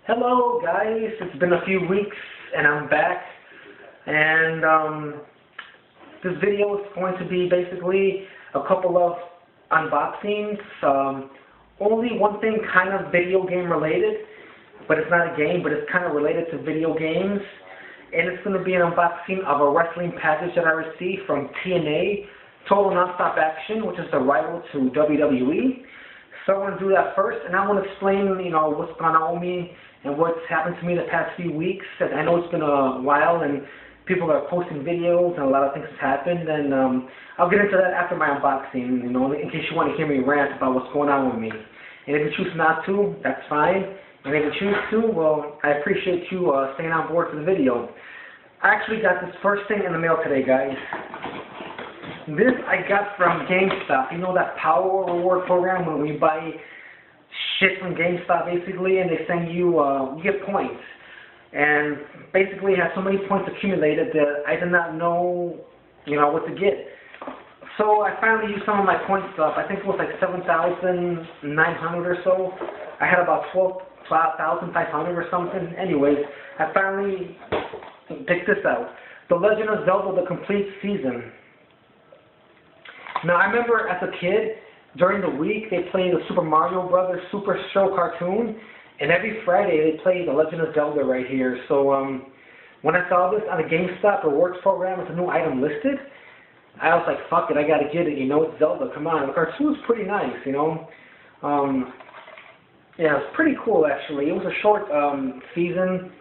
Hello guys, it's been a few weeks and I'm back, and this video is going to be basically a couple of unboxings. Only one thing kind of video game related, but it's not a game, but it's kind of related to video games, and it's going to be an unboxing of a wrestling package that I received from TNA Total Nonstop Action, which is the rival to WWE. So I want to do that first, and I want to explain, what's gone on with me and what's happened to me the past few weeks. And I know it's been a while, and people are posting videos, and a lot of things have happened, and I'll get into that after my unboxing, in case you want to hear me rant about what's going on with me. And if you choose not to, that's fine. And if you choose to, well, I appreciate you staying on board for the video. I actually got this first thing in the mail today, guys. This I got from Gamestop. You know that Power Reward program where we buy shit from Gamestop basically, and they send you, you get points. And basically it has so many points accumulated that I did not know, what to get. So I finally used some of my point stuff. I think it was like 7,900 or so. I had about 12,500 or something. Anyways, I finally picked this out. The Legend of Zelda: The Complete Season. Now, I remember as a kid, during the week, they played the Super Mario Brothers Super Show cartoon, and every Friday they played The Legend of Zelda right here. So when I saw this on the GameStop rewards program with a new item listed, I was like, fuck it, I gotta get it, it's Zelda, come on. The cartoon's pretty nice, yeah, it's pretty cool actually. It was a short season,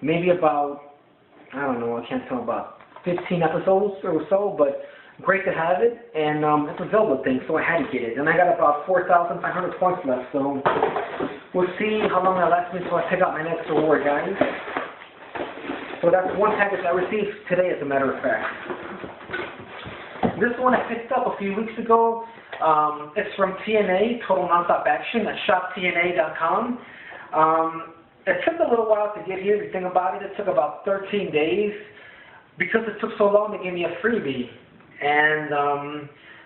maybe about, I don't know, I can't tell, about 15 episodes or so, but great to have it, and it's a Zelda thing, so I had to get it. And I got about 4,500 points left, so we'll see how long that lasts me until I pick out my next reward, guys. So that's one package I received today, as a matter of fact. This one I picked up a few weeks ago. It's from TNA, Total Nonstop Action, at shoptna.com. It took a little while to get here. If you think about it, it took about 13 days. Because it took so long, they gave me a freebie. And,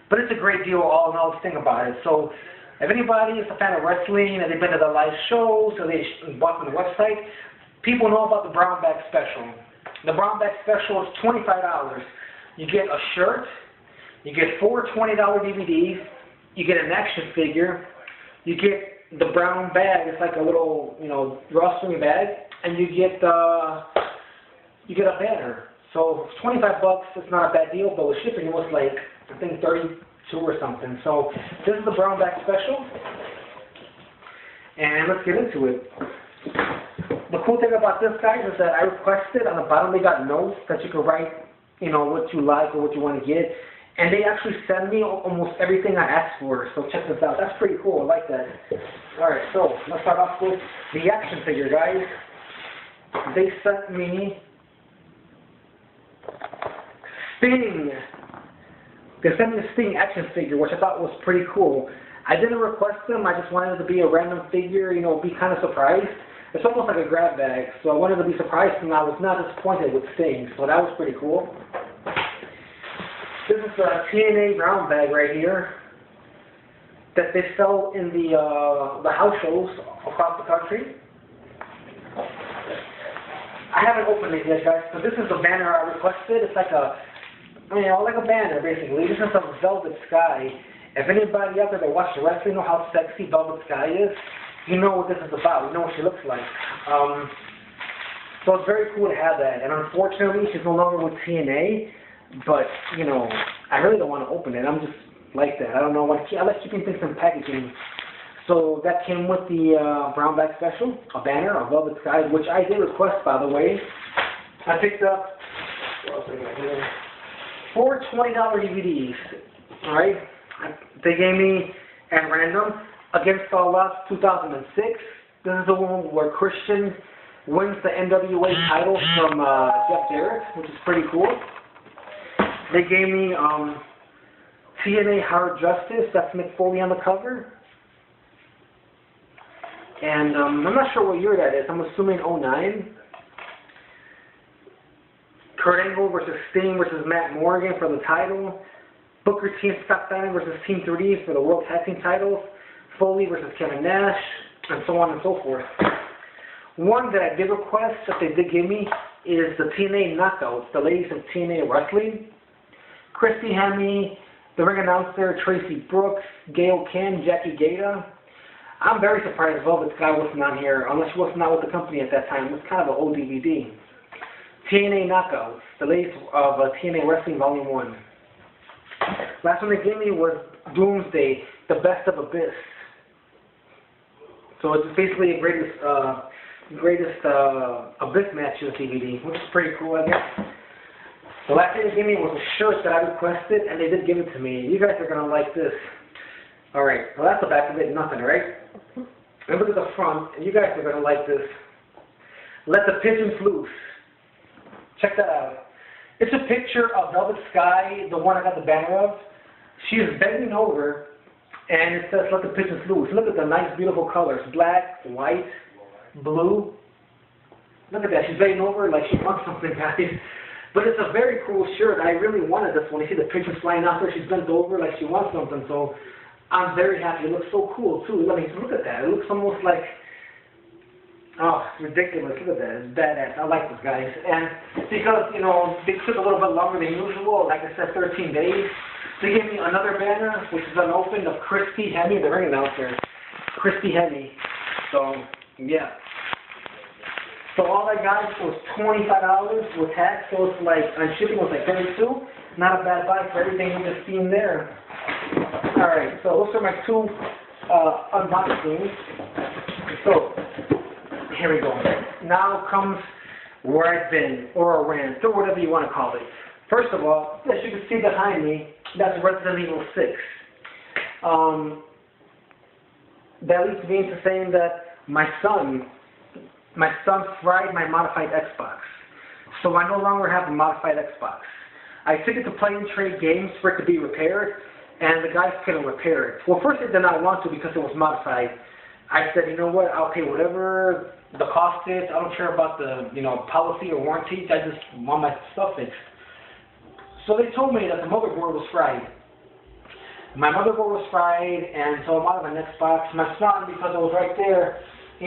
but it's a great deal all in all to think about it. So, if anybody is a fan of wrestling and they've been to the live shows or they bought from the website, people know about the Brown Bag Special. The Brown Bag Special is $25. You get a shirt, you get 4 $20 DVDs, you get an action figure, you get the brown bag. It's like a little, drawstring bag, and you get a banner. So $25, it's not a bad deal, but with shipping it was like, I think 32 or something. So this is the Brown Bag Special, and let's get into it. The cool thing about this, guys, is that I requested on the bottom they got notes that you could write, what you like or what you want to get, and they actually send me almost everything I asked for. So check this out. That's pretty cool. I like that. All right, so let's start off with the action figure, guys. They sent me Sting. They sent me the Sting action figure, which I thought was pretty cool. I didn't request them. I just wanted it to be a random figure, be kind of surprised. It's almost like a grab bag, so I wanted to be surprised, and I was not disappointed with Sting, so that was pretty cool. This is a TNA Brown Bag right here that they sell in the house shows across the country. I haven't opened it yet, guys, but this is the banner I requested. It's like a, like a banner, basically. This is a Velvet Sky. If anybody out there that watches wrestling know how sexy Velvet Sky is, you know what this is about. You know what she looks like. So it's very cool to have that. And unfortunately, she's no longer with TNA, but, I really don't want to open it. I'm just like that. I don't know. I like keeping things in packaging. So that came with the Brown Bag Special, a banner, a Velvet Sky, which I did request, by the way. I picked up, what else I got here? 4 $20 DVDs, alright? They gave me, at random, Against All Odds 2006. This is the one where Christian wins the NWA title from Jeff Jarrett, which is pretty cool. They gave me TNA Hard Justice, that's Mick Foley on the cover. And I'm not sure what year that is. I'm assuming 09. Kurt Angle versus Sting versus Matt Morgan for the title. Booker T and Scott Steiner versus Team 3D for the World Tag Team titles. Foley versus Kevin Nash, and so on and so forth. One that I did request that they did give me is the TNA Knockouts, the ladies of TNA Wrestling. Christy Hemme, the ring announcer, Tracy Brooks, Gail Kim, Jackie Gata. I'm very surprised Velvet Sky wasn't on here, unless she wasn't out with the company at that time. It's kind of an old DVD. TNA Knockouts, the ladies of TNA Wrestling Volume 1. Last one they gave me was Doomsday, the Best of Abyss. So it's basically a greatest Abyss matches DVD, which is pretty cool, I guess. The last thing they gave me was a shirt that I requested, and they did give it to me. You guys are going to like this. Alright, well that's the back of it, nothing, right? And look at the front, and you guys are going to like this. Let the Pigeons Loose. Check that out. It's a picture of Velvet Sky, the one I got the banner of. She is bending over, and it says, let the pigeons loose. Look at the nice, beautiful colors. Black, white, blue. Look at that. She's bending over like she wants something, guys. But it's a very cool shirt. I really wanted this one. You see the pigeons flying out there. She's bent over like she wants something. So I'm very happy. It looks so cool, too. I mean, look at that. It looks almost like... Oh, it's ridiculous. Look at that. It's badass. I like this, guys. And because, you know, they took a little bit longer than usual, like I said, 13 days, they gave me another banner, which is unopened, of Christy Hemme, the ring announcer. Christy Hemme. So, yeah. So all I got was $25 with tax, so it's like, on shipping was like $32. Not a bad buy for everything you just seen there. Alright, so those are my two unboxings. So, here we go. Now comes where I've been, or a rant, or whatever you want to call it. First of all, as you can see behind me, that's Resident Evil 6. That leads me into saying that my son fried my modified Xbox. So I no longer have a modified Xbox. I took it to Play and Trade Games for it to be repaired, and the guys couldn't repair it. Well, first they did not want to because it was modified. I said, you know what, I'll pay whatever the cost is. I don't care about the, policy or warranty. I just want my stuff fixed. So they told me that the motherboard was fried. My motherboard was fried, and so I'm out of an Xbox. My son, because it was right there,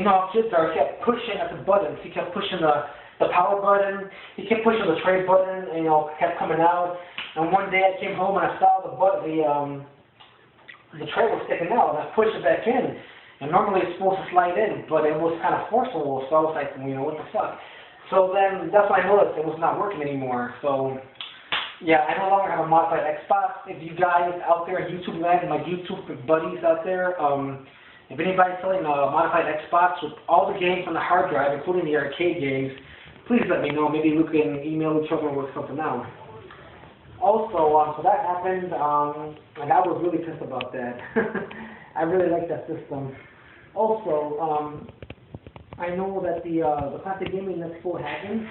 how kids are, he kept pushing at the buttons. He kept pushing the power button. He kept pushing the trade button, and, kept coming out. And one day I came home and I saw the tray was sticking out, and I pushed it back in. And normally it's supposed to slide in, but it was kind of forcible, so I was like, what the fuck? So then that's when I noticed it was not working anymore. So, yeah, I no longer have a modified Xbox. If you guys out there in YouTube land, my YouTube buddies out there, if anybody's selling a modified Xbox with all the games on the hard drive, including the arcade games, please let me know. Maybe we can email each other with something out. Also, so that happened, and I was really pissed about that. I really like that system. Also, I know that the Classic Gaming Expo happened.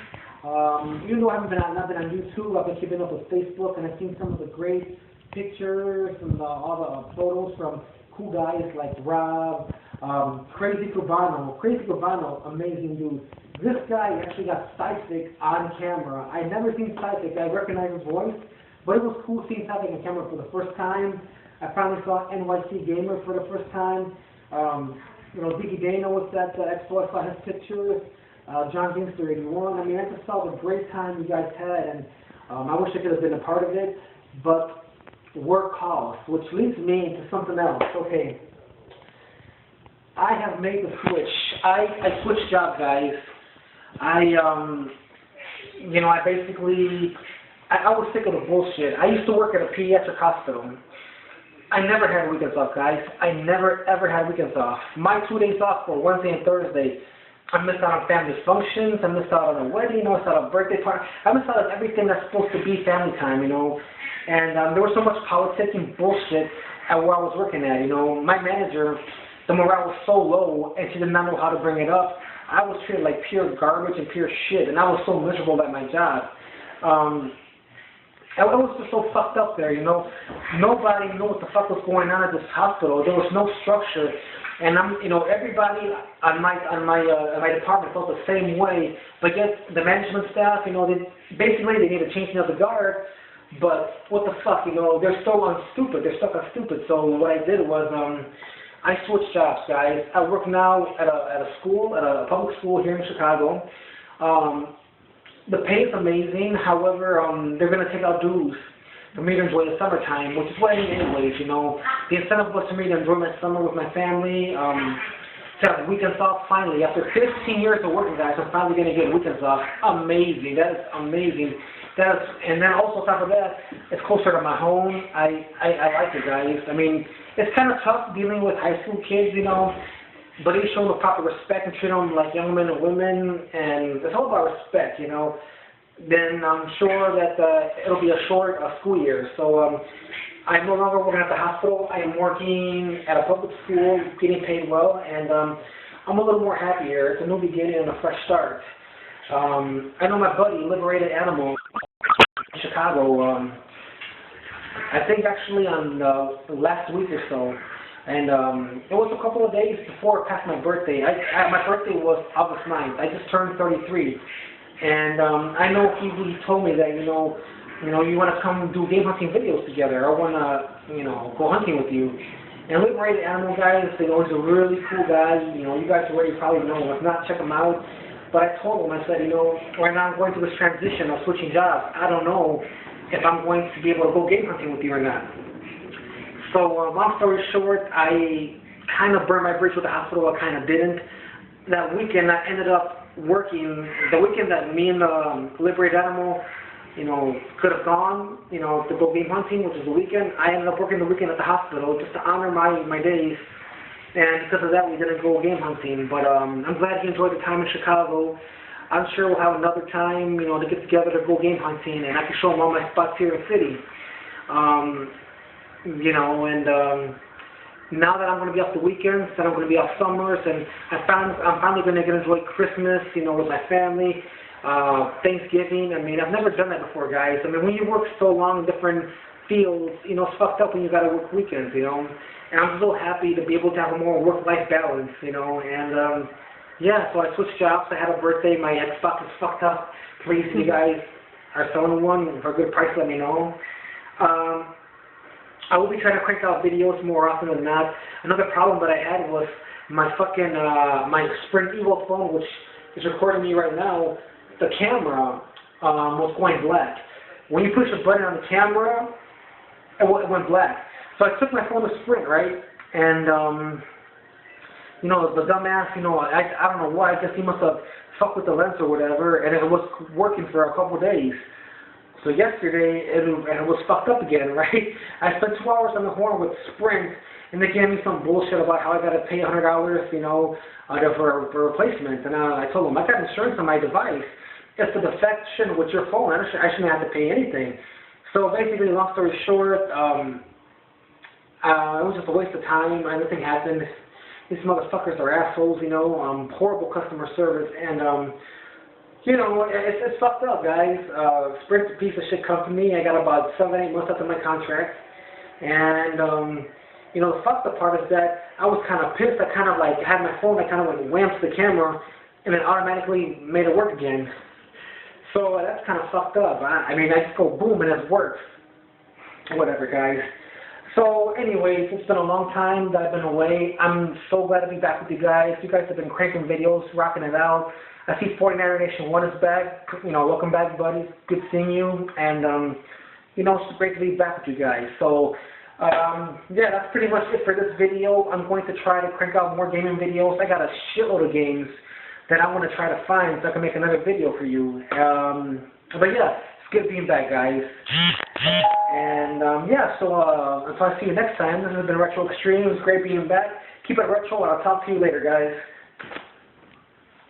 Even though I haven't been on YouTube, I've been keeping up with Facebook, and I've seen some of the great pictures and all the photos from cool guys like Rob, Crazy Cubano. Crazy Cubano, amazing dude. This guy actually got Psychic on camera. I'd never seen Psychic. I recognize his voice, but it was cool seeing Psychic on camera for the first time. I finally saw NYC Gamer for the first time. Dickie Dana was at the expo. I saw his pictures. John Gangster 81. I mean, I just saw the great time you guys had, and I wish I could have been a part of it, but work calls, which leads me to something else. Okay, I have made the switch. I switched jobs, guys. I was sick of the bullshit. I used to work at a pediatric hospital. I never had weekends off, guys. I never, ever had weekends off. My 2 days off were Wednesday and Thursday. I missed out on family functions. I missed out on a wedding. I missed out on a birthday party. I missed out on everything that's supposed to be family time, And there was so much politics and bullshit at where I was working at, My manager, the morale was so low, and she did not know how to bring it up. I was treated like pure garbage and pure shit, and I was so miserable at my job. It was just so fucked up there, Nobody knew what the fuck was going on at this hospital. There was no structure, and everybody on my department felt the same way. But yet the management staff, they need to change the guard. But what the fuck, they're still on stupid. They're stuck on stupid. So what I did was I switched jobs, guys. I work now at a school, at a public school here in Chicago. The pay is amazing. However, they're going to take out dues for me to enjoy the summertime, which is what I need anyways, you know. The incentive was for me to enjoy my summer with my family, to have weekends off finally. After 15 years of working, guys, I'm finally going to get weekends off. Amazing. That is amazing. And then also on top of that, it's closer to my home. I like it, guys. I mean, it's kind of tough dealing with high school kids, you know, but they show them the proper respect and treat them like young men and women, and it's all about respect, you know. Then I'm sure that it'll be a short school year. So I'm no longer working at the hospital. I am working at a public school, getting paid well, and I'm a little more happier. It's a new beginning and a fresh start. I know my buddy, Liberated Animal, in Chicago, I think actually on last week or so, and it was a couple of days before past my birthday. My birthday was August 9th. I just turned 33, and I know he told me that, you know, you want to come do game hunting videos together. I want to, you know, go hunting with you. And Liberated Animal, guys, you know, he's a really cool guy. You know, you guys already probably know him. If not, check him out. But I told him, I said, you know, right now I'm going through this transition of switching jobs. I don't know if I'm going to be able to go game hunting with you or not. So, long story short, I kind of burned my bridge with the hospital. I kind of didn't. That weekend, I ended up working. The weekend that me and Liberated Animal, you know, could have gone, you know, to go game hunting, which is the weekend, I ended up working the weekend at the hospital just to honor my days. And because of that, we didn't go game hunting. But I'm glad you enjoyed the time in Chicago. I'm sure we'll have another time, you know, to get together to go game hunting, and I can show them all my spots here in the city. You know, and now that I'm going to be off the weekends, and I'm going to be off summers, and I'm finally going to get to enjoy Christmas, you know, with my family, Thanksgiving. I mean, I've never done that before, guys. I mean, when you work so long in different fields, you know, it's fucked up when you got to work weekends, you know. And I'm so happy to be able to have a more work-life balance, you know. And yeah, so I switched jobs. I had a birthday. My Xbox is fucked up. Please, if you guys are selling one for a good price, let me know. I will be trying to crank out videos more often than not. Another problem that I had was my fucking my Sprint Evo phone, which is recording me right now. The camera was going black. When you push a button on the camera, it went black. So I took my phone to Sprint, right? And you know, the dumbass, you know, I don't know why. I guess he must have fucked with the lens or whatever, and it was working for a couple of days. So yesterday, it was fucked up again, right? I spent 2 hours on the horn with Sprint, and they gave me some bullshit about how I got to pay $100, you know, for replacement. And I told them, I got insurance on my device. It's a defection with your phone. I shouldn't have to pay anything. So basically, long story short, it was just a waste of time. Nothing happened. These motherfuckers are assholes, you know, horrible customer service, and, you know, it's fucked up, guys. Sprint's a piece of shit company. I got about 7-8 months left of my contract, and, you know, the fucked up part is that I was kind of pissed. I kind of, like, had my phone, I kind of, like, whammed the camera, and it automatically made it work again. So that's kind of fucked up. I mean, I just go boom, and it works. Whatever, guys. So, anyways, it's been a long time that I've been away. I'm so glad to be back with you guys. You guys have been cranking videos, rocking it out. I see 49er Nation 1 is back. You know, welcome back, buddy. Good seeing you. And, you know, it's great to be back with you guys. So, yeah, that's pretty much it for this video. I'm going to try to crank out more gaming videos. I got a shitload of games that I want to try to find so I can make another video for you. But, yeah, it's good being back, guys. And, yeah, so until I see you next time, this has been Retro Extreme. It was great being back. Keep it retro, and I'll talk to you later, guys.